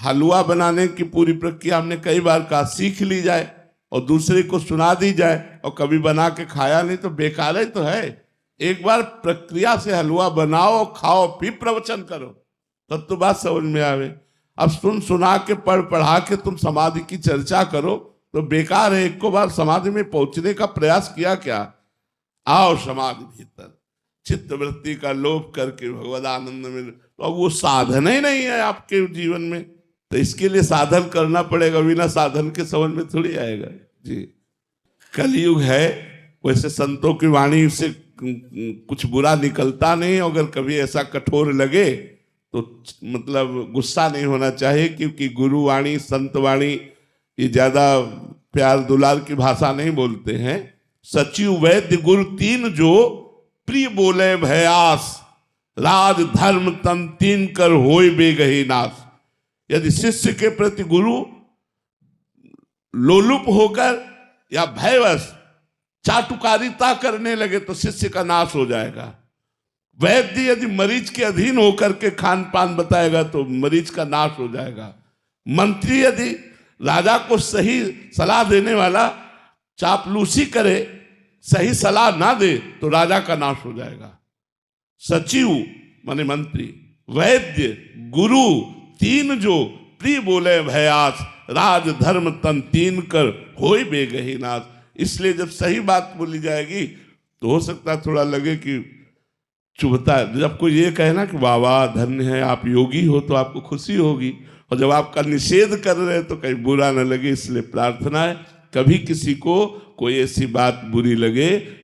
हलवा बनाने की पूरी प्रक्रिया हमने कई बार कहा, सीख ली जाए और दूसरे को सुना दी जाए, और कभी बना के खाया नहीं तो बेकार ही तो है। एक बार प्रक्रिया से हलवा बनाओ, खाओ, फिर प्रवचन करो, तब तो बात समझ में आवे। अब सुना के पढ़ा के तुम समाधि की चर्चा करो तो बेकार है। एक को बार समाधि में पहुंचने का प्रयास किया क्या? आओ समाधि भीतर, चित्त वृत्ति का लोप करके भगवद आनंद में, तो वो साधन ही नहीं है आपके जीवन में, तो इसके लिए साधन करना पड़ेगा। बिना साधन के समझ में थोड़ी आएगा जी। कलयुग है, वैसे संतों की वाणी से कुछ बुरा निकलता नहीं। अगर कभी ऐसा कठोर लगे तो मतलब गुस्सा नहीं होना चाहिए, क्योंकि गुरु वाणी, संत वाणी ये ज्यादा प्यार दुलार की भाषा नहीं बोलते हैं। सचिव वैद्य गुरु तीन जो प्रिय बोले भयास, राज धर्म तन तीन कर होय बेगही नाश। यदि शिष्य के प्रति गुरु लोलुप होकर या भयवश चाटुकारिता करने लगे तो शिष्य का नाश हो जाएगा। वैद्य यदि मरीज के अधीन होकर के खान पान बताएगा तो मरीज का नाश हो जाएगा। मंत्री यदि राजा को सही सलाह देने वाला चापलूसी करे, सही सलाह ना दे तो राजा का नाश हो जाएगा। सचिव माने मंत्री, वैद्य, गुरु तीन जो प्रिय बोले भयास, राज धर्म तन तीन कर होय बेगही नाश। इसलिए जब सही बात बोली जाएगी तो हो सकता है थोड़ा लगे कि चुभता है। जब कोई ये कहे ना कि वाह वाह धन्य है आप योगी हो, तो आपको खुशी होगी, और जब आपका निषेध कर रहे हैं तो कहीं बुरा न लगे। इसलिए प्रार्थना है कभी किसी को कोई ऐसी बात बुरी लगे